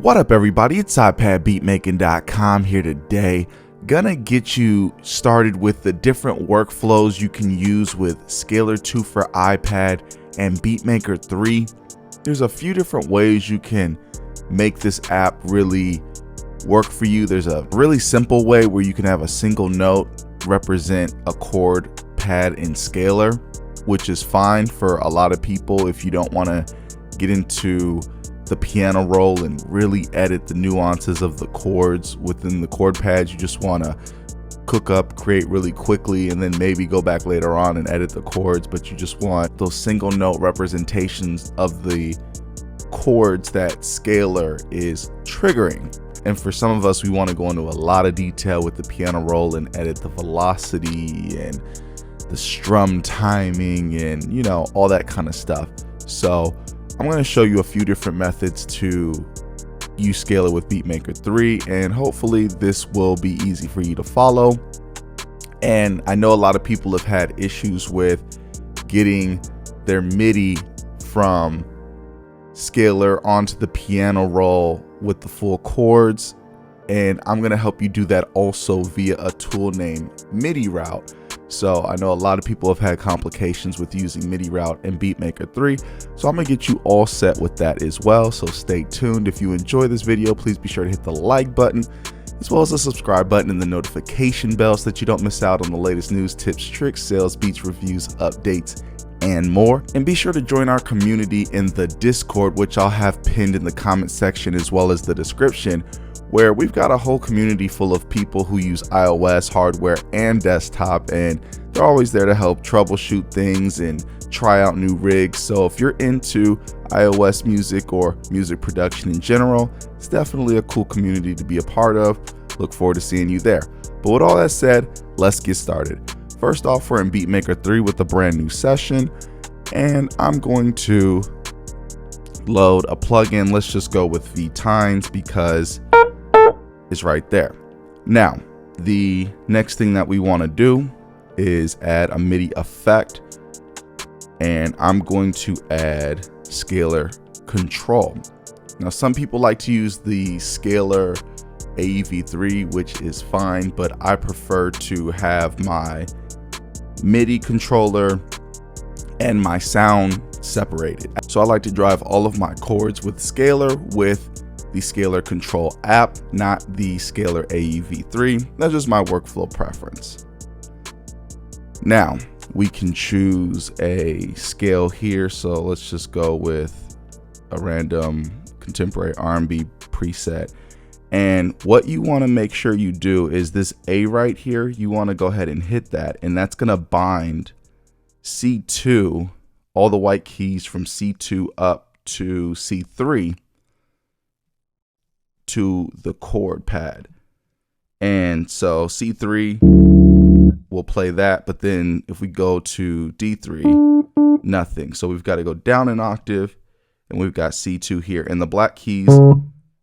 What up, everybody? It's iPad here today. Gonna get you started with the different workflows you can use with Scalar 2 for iPad and Beatmaker 3. There's a few different ways you can make this app really work for you. There's a really simple way where you can have a single note represent a chord pad in Scalar, which is fine for a lot of people if you don't want to get into the piano roll and really edit the nuances of the chords within the chord pads. You just want to cook up, create really quickly, and then maybe go back later on and edit the chords, but you just want those single note representations of the chords that Scalar is triggering. And for some of us, we want to go into a lot of detail with the piano roll and edit the velocity and the strum timing and, you know, all that kind of stuff. So I'm going to show you a few different methods to use Scalar with Beatmaker 3, and hopefully this will be easy for you to follow. And I know a lot of people have had issues with getting their Midi from Scalar onto the piano roll with the full chords, and I'm going to help you do that also via a tool named Midi Route. So I know a lot of people have had complications with using Midi Route and Beatmaker 3, so I'm gonna get you all set with that as well. So stay tuned. If you enjoy this video, please be sure to hit the like button, as well as the subscribe button and the notification bell so that you don't miss out on the latest news, tips, tricks, sales, beats, reviews, updates, and more. And be sure to join our community in the Discord, which I'll have pinned in the comment section as well as the description, where we've got a whole community full of people who use iOS hardware and desktop, and they're always there to help troubleshoot things and try out new rigs. So if you're into iOS music or music production in general, it's definitely a cool community to be a part of. Look forward to seeing you there. But with all that said, let's get started. First off, we're in Beatmaker 3 with a brand new session, and I'm going to load a plugin. Let's just go with VTimes because is right there. Now, the next thing that we want to do is add a MIDI effect, and I'm going to add Scalar control. Now, some people like to use the Scalar AEV3, which is fine, but I prefer to have my MIDI controller and my sound separated. So I like to drive all of my chords with Scalar with the Scalar control app, not the Scalar AEV3. That's just my workflow preference. Now we can choose a scale here. So let's just go with a random contemporary R&B preset. And what you want to make sure you do is this A right here. You want to go ahead and hit that, and that's going to bind C2, all the white keys from C2 up to C3 to the chord pad. And so C3 will play that, but then if we go to D3, nothing. So we've got to go down an octave, and we've got C2 here, and the black keys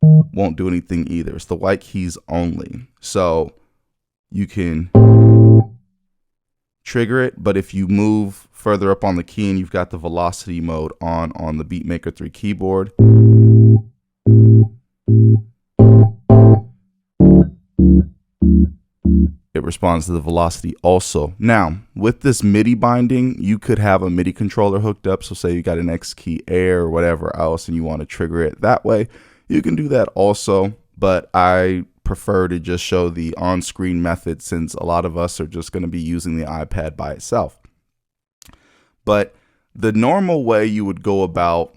won't do anything either. It's the white keys only. So you can trigger it, but if you move further up on the key and you've got the velocity mode on the Beatmaker 3 keyboard, it responds to the velocity also. Now, with this MIDI binding, you could have a MIDI controller hooked up. So say you got an X key Air or whatever else, and you want to trigger it that way, you can do that also. But I prefer to just show the on-screen method since a lot of us are just going to be using the iPad by itself. But the normal way you would go about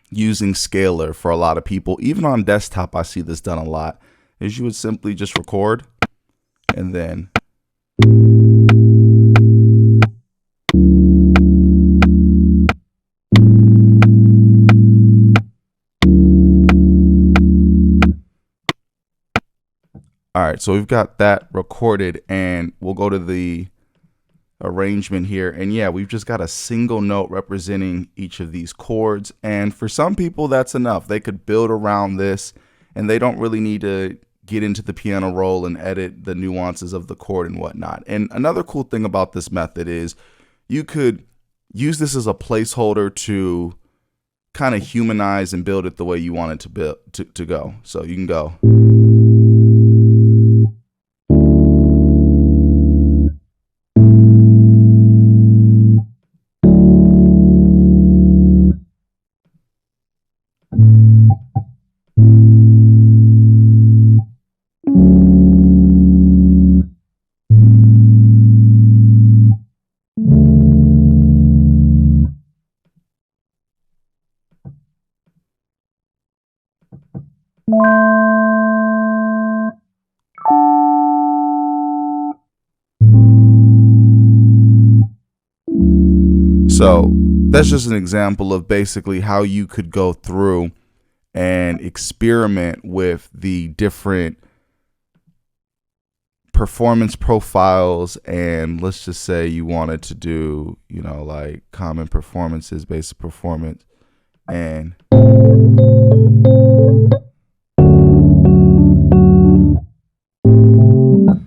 using Scalar for a lot of people, even on desktop, I see this done a lot, is you would simply just record and then all right, so we've got that recorded, and we'll go to the arrangement here, and yeah, we've just got a single note representing each of these chords. And for some people, that's enough. They could build around this, and they don't really need to get into the piano roll and edit the nuances of the chord and whatnot. And another cool thing about this method is you could use this as a placeholder to kind of humanize and build it the way you want it to build to go. So you can go. So that's just an example of basically how you could go through and experiment with the different performance profiles. And let's just say you wanted to do, you know, like common performances, basic performance, and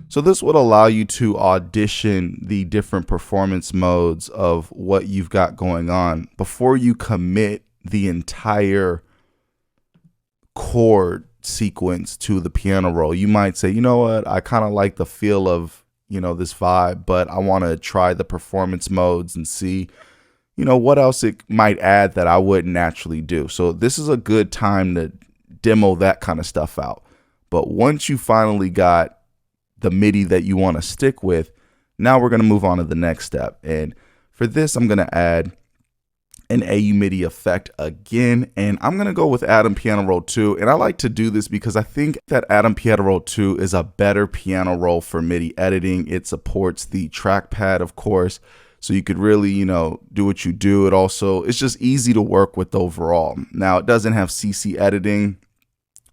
so this would allow you to audition the different performance modes of what you've got going on before you commit the entire chord sequence to the piano roll. You might say, you know what, I kind of like the feel of, you know, this vibe, but I want to try the performance modes and see, you know, what else it might add that I wouldn't naturally do. So this is a good time to demo that kind of stuff out. But once you finally got the MIDI that you want to stick with, now we're going to move on to the next step. And for this, I'm going to add an AU MIDI effect again, and I'm going to go with Atom Piano Roll 2. And I like to do this because I think that Atom Piano Roll 2 is a better piano roll for MIDI editing. It supports the trackpad, of course, so you could really, you know, do what you do. It also, it's just easy to work with overall. Now, it doesn't have CC editing,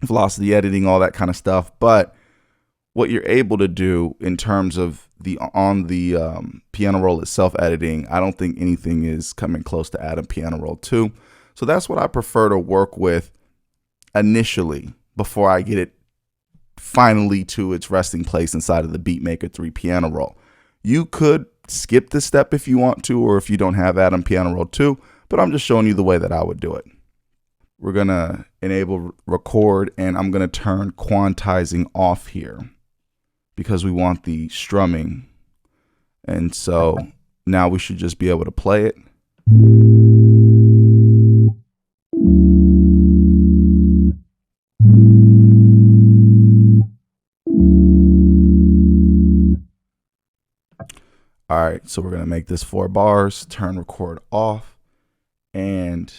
velocity editing, all that kind of stuff, but what you're able to do in terms of the piano roll itself editing, I don't think anything is coming close to Atom Piano Roll 2. So that's what I prefer to work with initially before I get it finally to its resting place inside of the Beatmaker 3 piano roll. You could skip this step if you want to, or if you don't have Atom Piano Roll 2, but I'm just showing you the way that I would do it. We're going to enable record, and I'm going to turn quantizing off here, because we want the strumming. And so now we should just be able to play it. All right, so we're gonna make this 4 bars, turn record off, and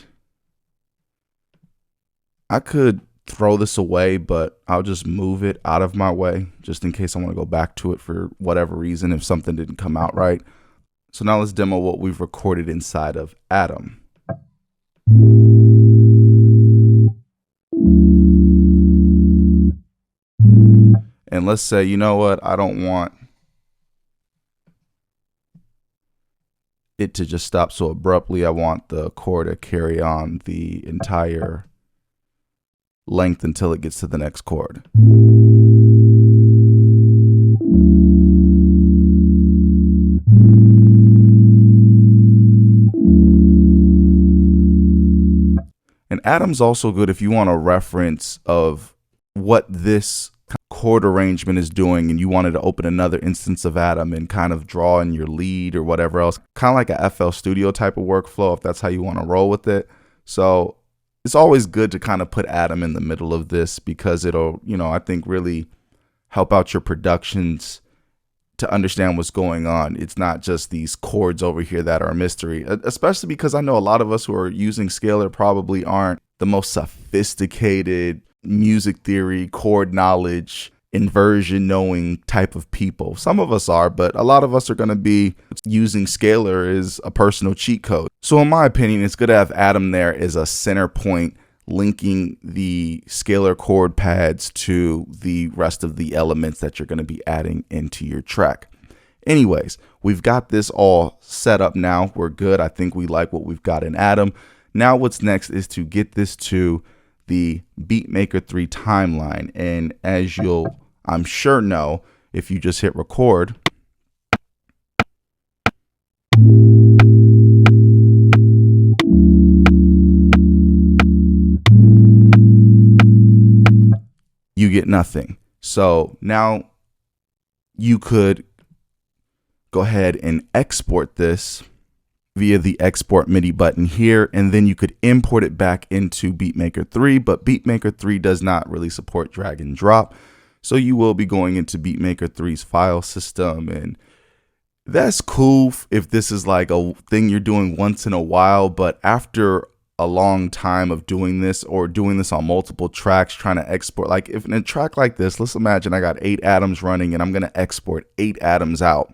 I could throw this away, but I'll just move it out of my way just in case I want to go back to it for whatever reason if something didn't come out right. So now let's demo what we've recorded inside of Atom. And let's say, you know what, I don't want it to just stop so abruptly. I want the chord to carry on the entire length until it gets to the next chord. And Atom's also good if you want a reference of what this chord arrangement is doing and you wanted to open another instance of Atom and kind of draw in your lead or whatever else, kind of like a FL Studio type of workflow if that's how you want to roll with it. So it's always good to kind of put Atom in the middle of this because it'll, you know, I think really help out your productions to understand what's going on. It's not just these chords over here that are a mystery, especially because I know a lot of us who are using Scalar probably aren't the most sophisticated music theory, chord knowledge, inversion knowing type of people. Some of us are, but a lot of us are going to be using Scalar as a personal cheat code. So in my opinion, it's good to have Atom there as a center point, linking the Scalar chord pads to the rest of the elements that you're going to be adding into your track. Anyways, we've got this all set up now. We're good. I think we like what we've got in Atom. Now what's next is to get this to the Beatmaker 3 timeline. And as you'll, I'm sure, know, if you just hit record, you get nothing. So now you could go ahead and export this via the export MIDI button here, and then you could import it back into Beatmaker 3, but Beatmaker 3 does not really support drag and drop. So you will be going into Beatmaker 3's file system, and that's cool if this is like a thing you're doing once in a while, but after a long time of doing this or doing this on multiple tracks, trying to export, like if in a track like this, let's imagine I got 8 atoms running and I'm going to export 8 atoms out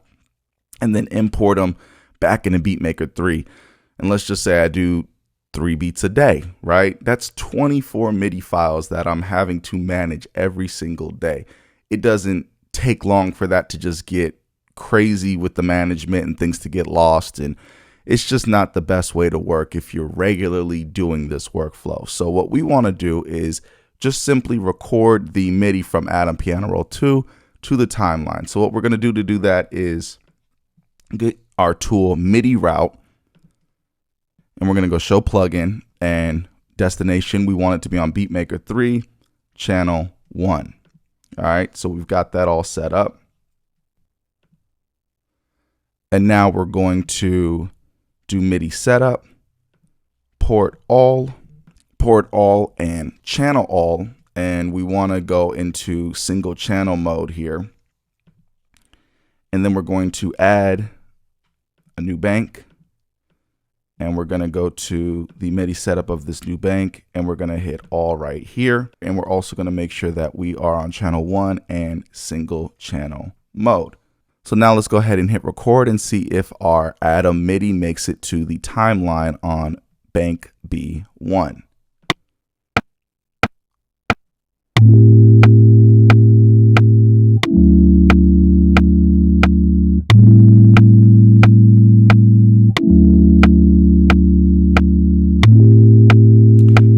and then import them back into Beatmaker 3. And let's just say I do 3 beats a day, right? That's 24 MIDI files that I'm having to manage every single day. It doesn't take long for that to just get crazy with the management and things to get lost, and it's just not the best way to work if you're regularly doing this workflow. So what we want to do is just simply record the MIDI from Atom Piano Roll 2 to the timeline. So what we're going to do that is get our tool MIDI route, and we're going to go show plugin, and destination, we want it to be on Beatmaker 3 channel 1. All right, so we've got that all set up. And now we're going to do MIDI setup, port all, and channel all. And we want to go into single channel mode here. And then we're going to add a new bank. And we're going to go to the MIDI setup of this new bank, and we're going to hit all right here. And we're also going to make sure that we are on channel 1 and single channel mode. So now let's go ahead and hit record and see if our Atom MIDI makes it to the timeline on bank B1.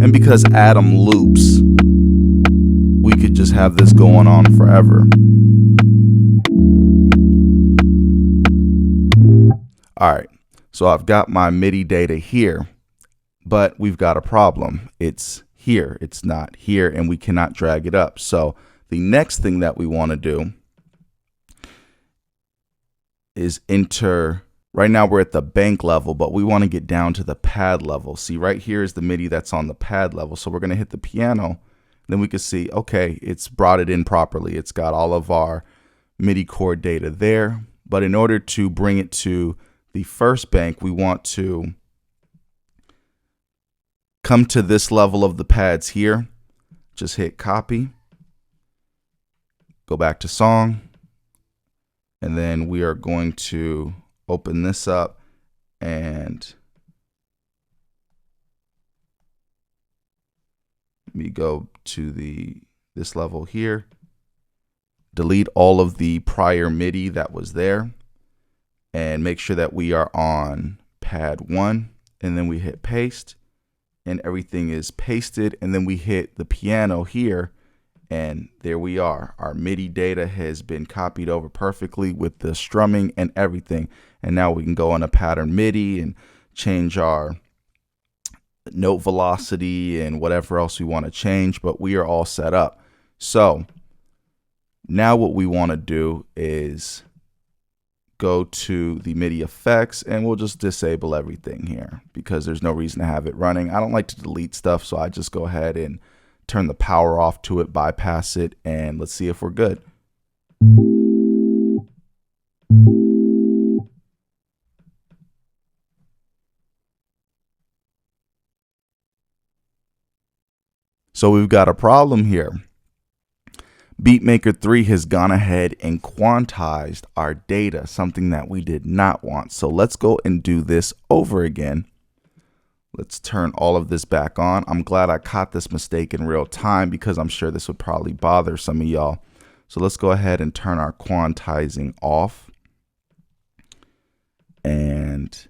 And because Atom loops, we could just have this going on forever. All right, so I've got my MIDI data here, but we've got a problem. It's here, it's not here, and we cannot drag it up. So the next thing that we want to do is enter, right now we're at the bank level, but we want to get down to the pad level. See, right here is the MIDI that's on the pad level. So we're going to hit the piano, then we can see, okay, it's brought it in properly. It's got all of our MIDI chord data there. But in order to bring it to the first bank, we want to come to this level of the pads here. Just hit copy, go back to song, and then we are going to open this up and let me go to this level here. Delete all of the prior MIDI that was there and make sure that we are on pad 1, and then we hit paste and everything is pasted, and then we hit the piano here, and there we are. Our MIDI data has been copied over perfectly with the strumming and everything. And now we can go on a pattern MIDI and change our note velocity and whatever else we want to change, but we are all set up. So now what we want to do is go to the MIDI effects, and we'll just disable everything here because there's no reason to have it running. I don't like to delete stuff, so I just go ahead and turn the power off to it, bypass it, and let's see if we're good. So we've got a problem here. Beatmaker 3 has gone ahead and quantized our data, something that we did not want. So let's go and do this over again. Let's turn all of this back on. I'm glad I caught this mistake in real time because I'm sure this would probably bother some of y'all. So let's go ahead and turn our quantizing off. And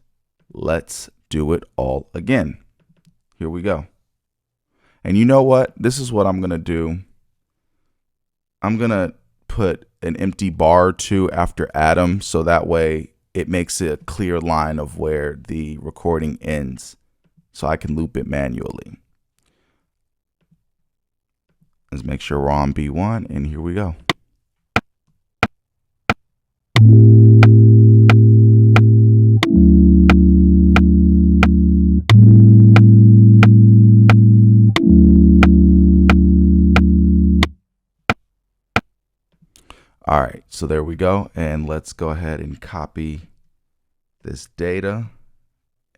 let's do it all again. Here we go. And you know what? This is what I'm going to do. I'm going to put an empty bar or two after Atom, so that way it makes it a clear line of where the recording ends, so I can loop it manually. Let's make sure we're on B1, and here we go. All right, so there we go. And let's go ahead and copy this data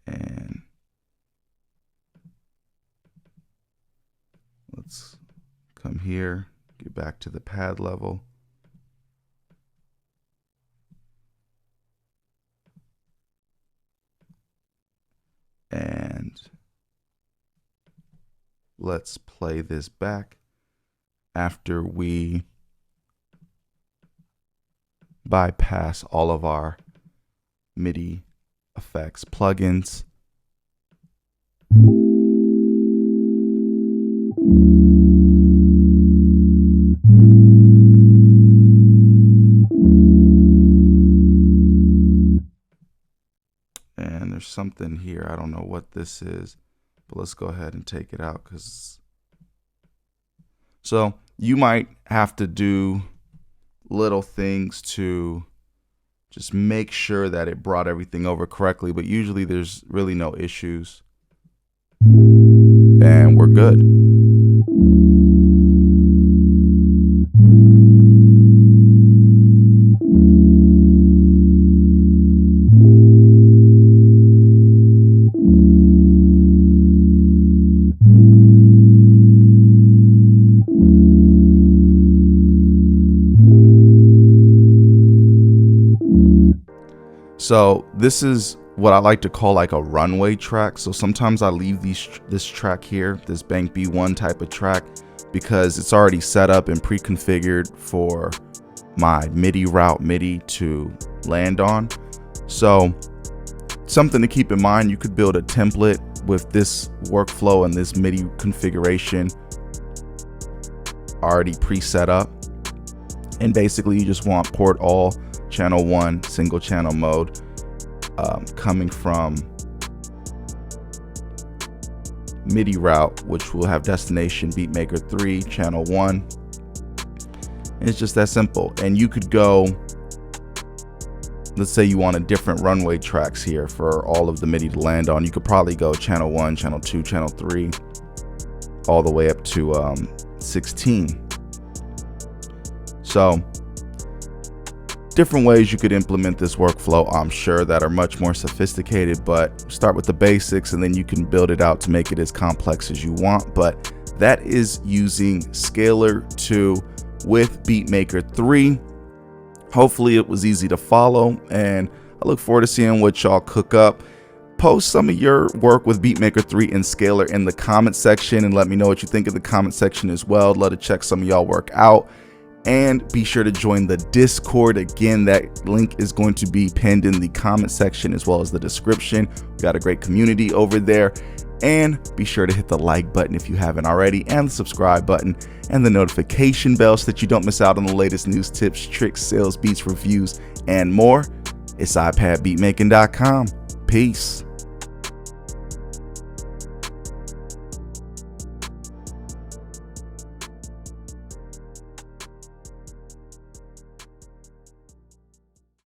and let's come here, get back to the pad level. And let's play this back after we bypass all of our MIDI effects plugins. And there's something here. I don't know what this is, but let's go ahead and take it out. So you might have to do little things to just make sure that it brought everything over correctly, but usually there's really no issues and we're good. So this is what I like to call like a runway track. So sometimes I leave this track here, this Bank B1 type of track, because it's already set up and pre-configured for my MIDI route MIDI to land on. So something to keep in mind, you could build a template with this workflow and this MIDI configuration already pre-set up. And basically you just want port all, channel 1, single channel mode, coming from MIDI route, which will have destination Beatmaker 3, channel 1. And it's just that simple. And you could go, let's say you want a different runway tracks here for all of the MIDI to land on. You could probably go channel 1, channel 2, channel 3, all the way up to 16. So different ways you could implement this workflow, I'm sure, that are much more sophisticated, but start with the basics and then you can build it out to make it as complex as you want. But that is using Scalar 2 with Beatmaker 3. Hopefully it was easy to follow, and I look forward to seeing what y'all cook up. Post some of your work with Beatmaker 3 and Scalar in the comment section and let me know what you think in the comment section as well. I'd love to check some of y'all work out. And be sure to join the Discord. Again, that link is going to be pinned in the comment section as well as the description. We got a great community over there. And be sure to hit the like button if you haven't already, and the subscribe button and the notification bell so that you don't miss out on the latest news, tips, tricks, sales, beats, reviews, and more. It's iPadbeatmaking.com. Peace.